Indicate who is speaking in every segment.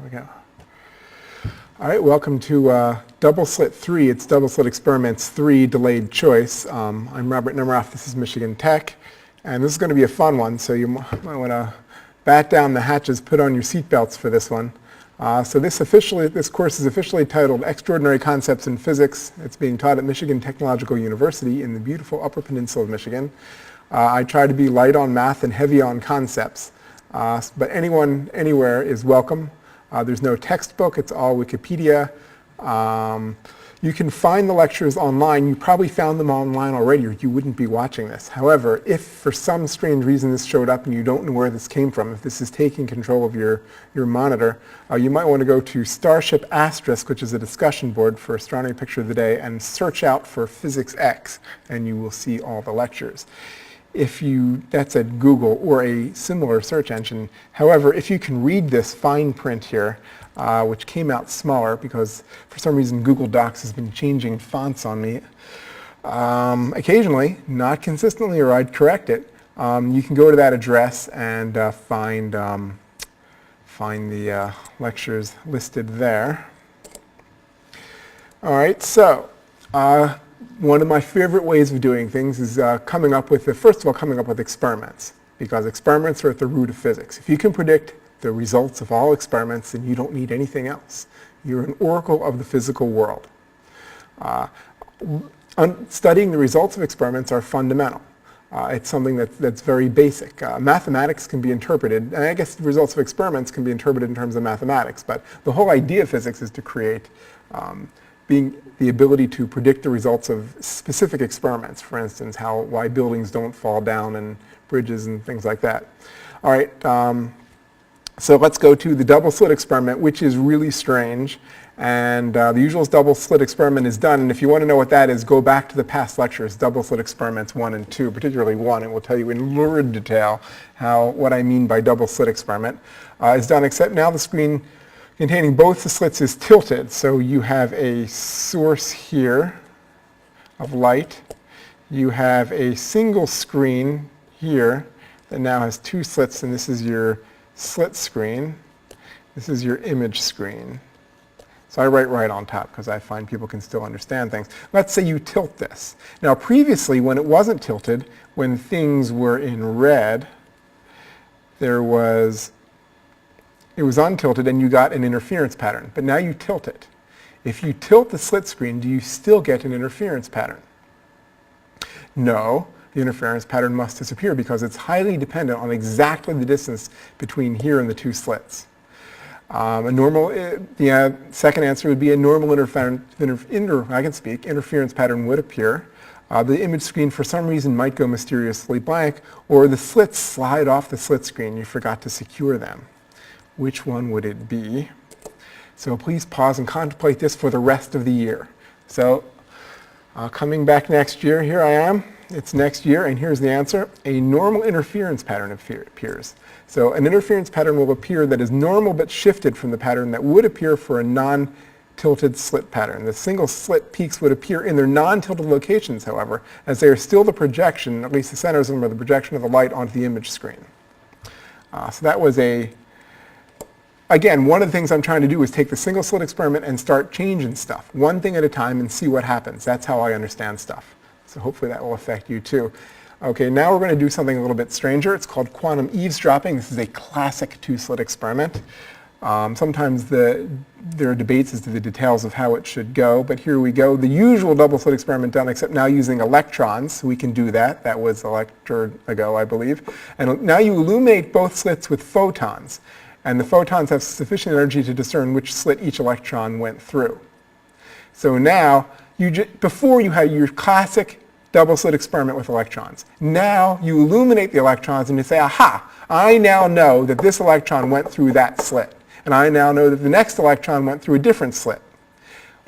Speaker 1: here we go. All right, welcome to Double Slit 3. It's Double Slit Experiments 3, Delayed Choice. I'm Robert Nemeroff. This is Michigan Tech. And this is going to be a fun one, so you might want to bat down the hatches, put on your seatbelts for this one. So this course is officially titled Extraordinary Concepts in Physics. It's being taught at Michigan Technological University in the beautiful Upper Peninsula of Michigan. I try to be light on math and heavy on concepts, but anyone, anywhere is welcome. There's no textbook, it's all Wikipedia. You can find the lectures online. You probably found them online already or you wouldn't be watching this. However, if for some strange reason this showed up and you don't know where this came from, if this is taking control of your monitor, you might want to go to Starship Asterisk, which is a discussion board for Astronomy Picture of the Day, and search out for Physics X, and you will see all the lectures. That's at Google or a similar search engine. However, if you can read this fine print here, which came out smaller because for some reason Google Docs has been changing fonts on me, occasionally, not consistently, or I'd correct it, you can go to that address and find the lectures listed there. All right, so one of my favorite ways of doing things is coming up with experiments, because experiments are at the root of physics. If you can predict the results of all experiments, then you don't need anything else. You're an oracle of the physical world. Studying the results of experiments are fundamental. It's something that's very basic. Mathematics can be interpreted, and I guess the results of experiments can be interpreted in terms of mathematics, but the whole idea of physics is to create the ability to predict the results of specific experiments. For instance, why buildings don't fall down and bridges and things like that. All right, so let's go to the double slit experiment, which is really strange. And the usual double slit experiment is done. And if you want to know what that is, go back to the past lectures, double slit experiments 1 and 2, particularly 1. It will tell you in lurid detail what I mean by double slit experiment is done, except now the screen containing both the slits is tilted. So you have a source here of light. You have a single screen here that now has 2 slits, and this is your slit screen. This is your image screen. So I write right on top because I find people can still understand things. Let's say you tilt this. Now previously, when it wasn't tilted, when things were in red, it was untilted and you got an interference pattern. But now you tilt it. If you tilt the slit screen, do you still get an interference pattern? No, the interference pattern must disappear because it's highly dependent on exactly the distance between here and the 2 slits. The second answer would be a normal interference pattern would appear. The image screen for some reason might go mysteriously blank, or the slits slide off the slit screen. You forgot to secure them. Which one would it be? So please pause and contemplate this for the rest of the year. So coming back next year, here I am. It's next year, and here's the answer. A normal interference pattern appears. So an interference pattern will appear that is normal but shifted from the pattern that would appear for a non-tilted slit pattern. The single slit peaks would appear in their non-tilted locations, however, as they are still the projection, at least the centers of them are the projection of the light onto the image screen. So that was again, one of the things I'm trying to do is take the single slit experiment and start changing stuff, one thing at a time, and see what happens. That's how I understand stuff. So hopefully that will affect you too. Okay, now we're going to do something a little bit stranger. It's called quantum eavesdropping. This is a classic 2-slit experiment. Sometimes there are debates as to the details of how it should go, but here we go. The usual double slit experiment done, except now using electrons. We can do that. That was a lecture ago, I believe. And now you illuminate both slits with photons. And the photons have sufficient energy to discern which slit each electron went through. So now, before you had your classic double slit experiment with electrons. Now you illuminate the electrons and you say, aha, I now know that this electron went through that slit. And I now know that the next electron went through a different slit.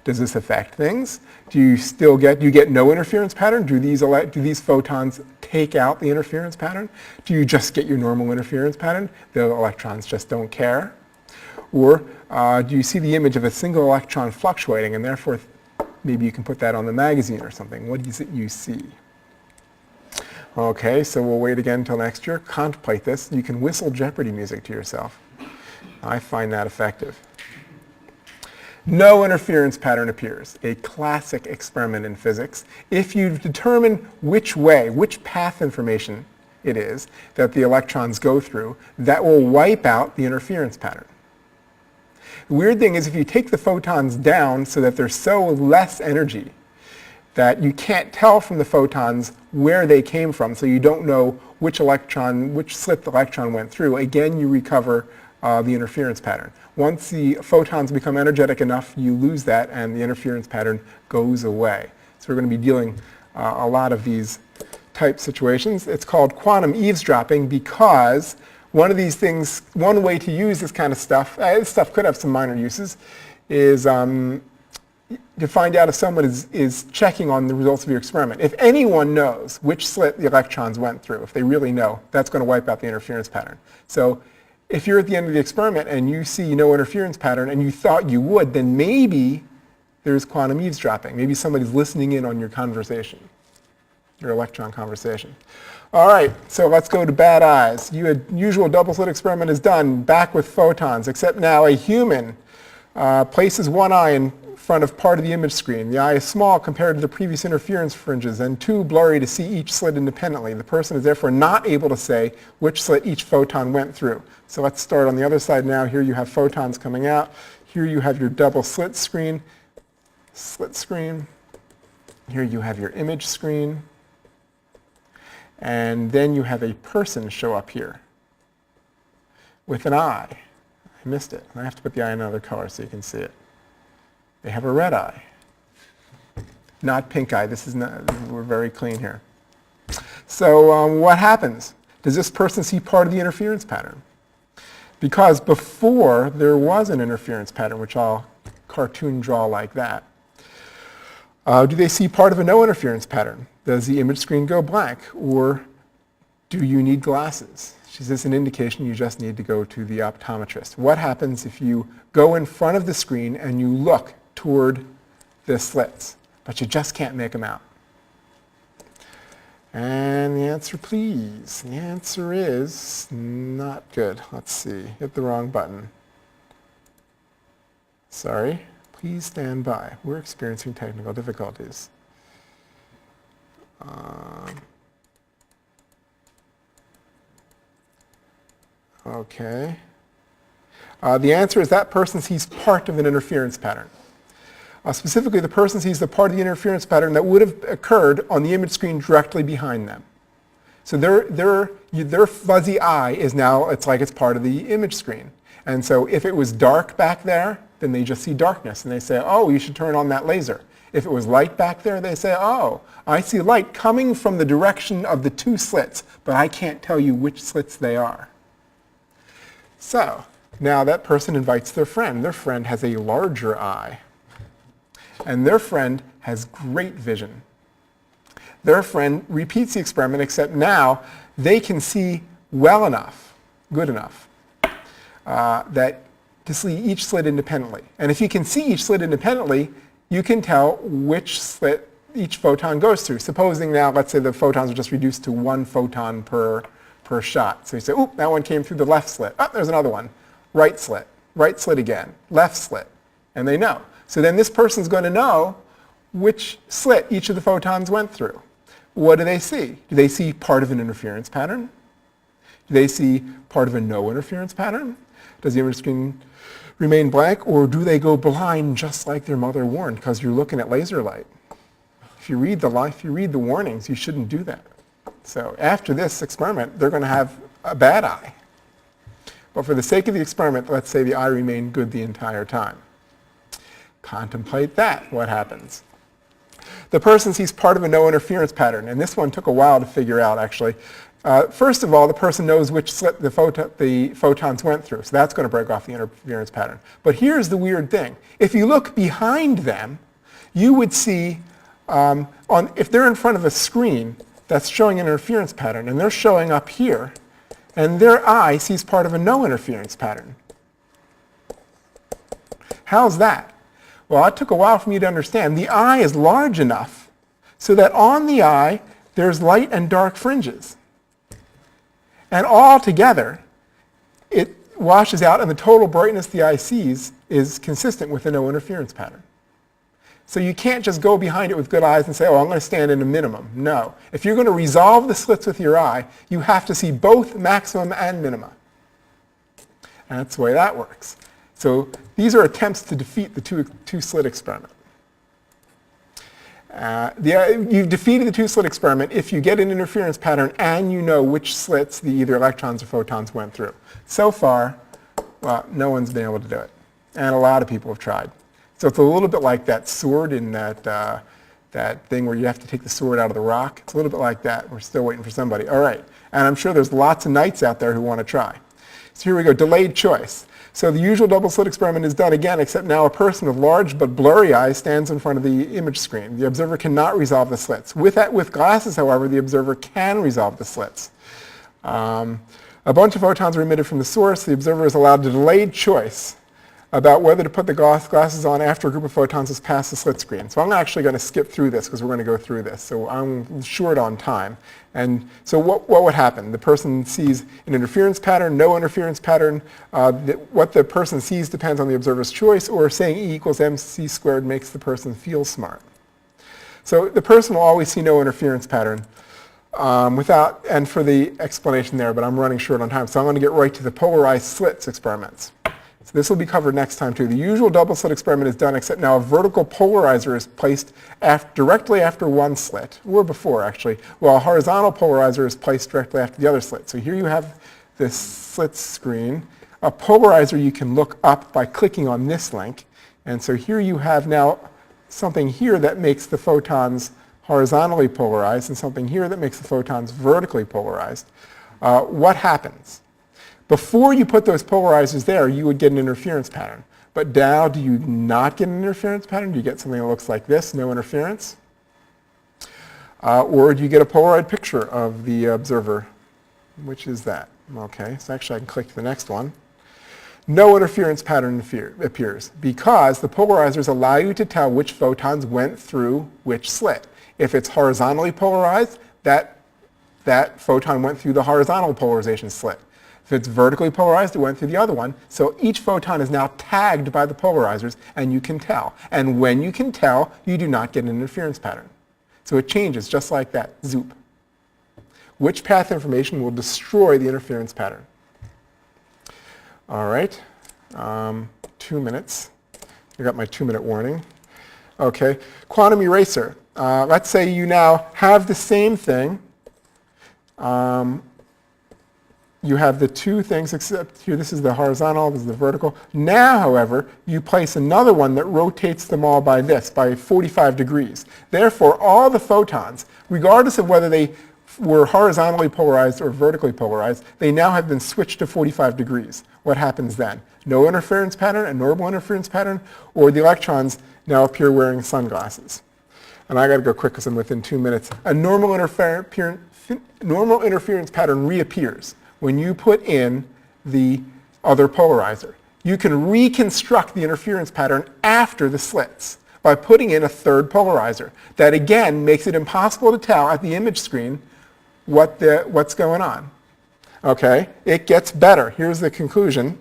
Speaker 1: Does this affect things? Do you get no interference pattern? Do these photons take out the interference pattern? Do you just get your normal interference pattern? The electrons just don't care? Or do you see the image of a single electron fluctuating, and therefore maybe you can put that on the magazine or something? What is it you see? Okay, so we'll wait again until next year. Contemplate this. You can whistle Jeopardy music to yourself. I find that effective. No interference pattern appears, a classic experiment in physics. If you determine which way, which path information it is that the electrons go through, that will wipe out the interference pattern. The weird thing is if you take the photons down so that there's so less energy that you can't tell from the photons where they came from, so you don't know which slit the electron went through, again you recover the interference pattern. Once the photons become energetic enough, you lose that and the interference pattern goes away. So we're going to be dealing a lot of these type situations. It's called quantum eavesdropping because one of these things, one way to use this kind of stuff, this stuff could have some minor uses, is to find out if someone is checking on the results of your experiment. If anyone knows which slit the electrons went through, if they really know, that's going to wipe out the interference pattern. So if you're at the end of the experiment and you see no interference pattern and you thought you would, then maybe there's quantum eavesdropping. Maybe somebody's listening in on your conversation, your electron conversation. All right, so let's go to bad eyes. Usual double slit experiment is done, back with photons, except now a human places one eye in front of part of the image screen. The eye is small compared to the previous interference fringes and too blurry to see each slit independently. The person is therefore not able to say which slit each photon went through. So let's start on the other side now. Here you have photons coming out. Here you have your double slit screen. Here you have your image screen. And then you have a person show up here with an eye. I missed it. I have to put the eye in another color so you can see it. They have a red eye, not pink eye. This is not, we're very clean here. So what happens? Does this person see part of the interference pattern? Because before there was an interference pattern, which I'll cartoon draw like that. Do they see part of a no interference pattern? Does the image screen go blank? Or do you need glasses? Is this an indication you just need to go to the optometrist? What happens if you go in front of the screen and you look toward the slits, but you just can't make them out? And the answer, please. The answer is not good. Let's see. Hit the wrong button. Sorry. Please stand by. We're experiencing technical difficulties. Okay. The answer is that person sees part of an interference pattern. Specifically, the person sees the part of the interference pattern that would have occurred on the image screen directly behind them. So their fuzzy eye is now, it's like it's part of the image screen. And so if it was dark back there, then they just see darkness. And they say, oh, you should turn on that laser. If it was light back there, they say, oh, I see light coming from the direction of the two slits, but I can't tell you which slits they are. So now that person invites their friend. Their friend has a larger eye. And their friend has great vision. Their friend repeats the experiment, except now they can see well enough, good enough, to see each slit independently. And if you can see each slit independently, you can tell which slit each photon goes through. Supposing now, let's say the photons are just reduced to one photon per shot. So you say, oop, that one came through the left slit. Oh, there's another one. Right slit again, left slit. And they know. So then this person's going to know which slit each of the photons went through. What do they see? Do they see part of an interference pattern? Do they see part of a no interference pattern? Does the image screen remain blank, or do they go blind just like their mother warned because you're looking at laser light? If you read the warnings, you shouldn't do that. So after this experiment, they're going to have a bad eye. But for the sake of the experiment, let's say the eye remained good the entire time. Contemplate that. What happens? The person sees part of a no interference pattern, and this one took a while to figure out, actually. First of all, the person knows which slit the photons went through, so that's going to break off the interference pattern. But here's the weird thing. If you look behind them, you would see, if they're in front of a screen that's showing an interference pattern, and they're showing up here, and their eye sees part of a no interference pattern. How's that? Well, it took a while for me to understand. The eye is large enough so that on the eye there's light and dark fringes. And all together, washes out and the total brightness the eye sees is consistent with the no interference pattern. So you can't just go behind it with good eyes and say, oh, I'm going to stand in a minimum. No. If you're going to resolve the slits with your eye, you have to see both maximum and minima. And that's the way that works. So these are attempts to defeat the two-slit experiment. You've defeated the two-slit experiment if you get an interference pattern and you know which slits the either electrons or photons went through. So far, well, no one's been able to do it. And a lot of people have tried. So it's a little bit like that sword in that thing where you have to take the sword out of the rock. It's a little bit like that. We're still waiting for somebody. All right. And I'm sure there's lots of knights out there who want to try. So here we go, delayed choice. So the usual double slit experiment is done again, except now a person with large but blurry eyes stands in front of the image screen. The observer cannot resolve the slits. With glasses, however, the observer can resolve the slits. A bunch of photons are emitted from the source. The observer is allowed a delayed choice about whether to put the glasses on after a group of photons has passed the slit screen. So I'm actually going to skip through this because we're going to go through this. So I'm short on time. And so what would happen? The person sees an interference pattern, no interference pattern. What the person sees depends on the observer's choice, or saying E equals mc squared makes the person feel smart. So the person will always see no interference pattern and for the explanation there, but I'm running short on time. So I'm going to get right to the polarized slits experiments. So this will be covered next time too. The usual double slit experiment is done, except now a vertical polarizer is placed directly after one slit, or before actually, while a horizontal polarizer is placed directly after the other slit. So here you have this slit screen. A polarizer you can look up by clicking on this link. And so here you have now something here that makes the photons horizontally polarized and something here that makes the photons vertically polarized. What happens? Before you put those polarizers there, you would get an interference pattern. But now, do you not get an interference pattern? Do you get something that looks like this, no interference? Or do you get a polarized picture of the observer? Which is that? Okay, so actually I can click to the next one. No interference pattern appears because the polarizers allow you to tell which photons went through which slit. If it's horizontally polarized, that photon went through the horizontal polarization slit. If it's vertically polarized, it went through the other one. So each photon is now tagged by the polarizers, and you can tell. And when you can tell, you do not get an interference pattern. So it changes just like that, zoop. Which path information will destroy the interference pattern? All right, 2 minutes. I got my 2-minute warning. Okay, quantum eraser. Let's say you now have the same thing. You have the two things, except here this is the horizontal, this is the vertical. Now, however, you place another one that rotates them all by 45 degrees. Therefore, all the photons, regardless of whether they were horizontally polarized or vertically polarized, they now have been switched to 45 degrees. What happens then? No interference pattern, a normal interference pattern, or the electrons now appear wearing sunglasses. And I got to go quick because I'm within 2 minutes. A normal interference pattern reappears when you put in the other polarizer. You can reconstruct the interference pattern after the slits by putting in a third polarizer. That again makes it impossible to tell at the image screen what's going on. Okay, it gets better. Here's the conclusion.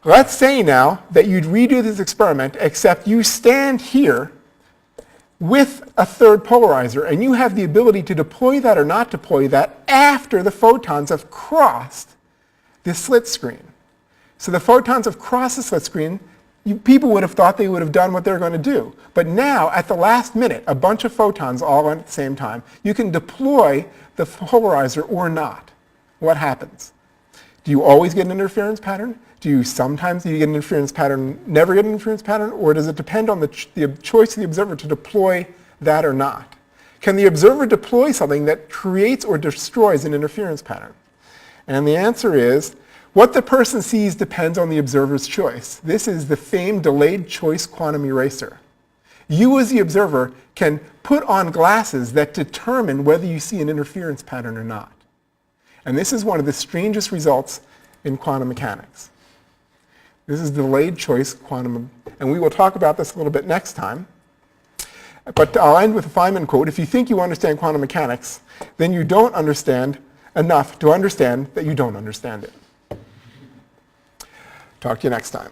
Speaker 1: Let's say now that you'd redo this experiment, except you stand here with a third polarizer, and you have the ability to deploy that or not deploy that after the photons have crossed the slit screen. So the photons have crossed the slit screen. People would have thought they would have done what they're going to do. But now, at the last minute, a bunch of photons all on at the same time, you can deploy the polarizer or not. What happens? Do you always get an interference pattern? Do you sometimes get an interference pattern, never get an interference pattern? Or does it depend on the choice of the observer to deploy that or not? Can the observer deploy something that creates or destroys an interference pattern? And the answer is, what the person sees depends on the observer's choice. This is the famed delayed choice quantum eraser. You as the observer can put on glasses that determine whether you see an interference pattern or not. And this is one of the strangest results in quantum mechanics. This is delayed choice quantum, and we will talk about this a little bit next time. But I'll end with a Feynman quote. If you think you understand quantum mechanics, then you don't understand enough to understand that you don't understand it. Talk to you next time.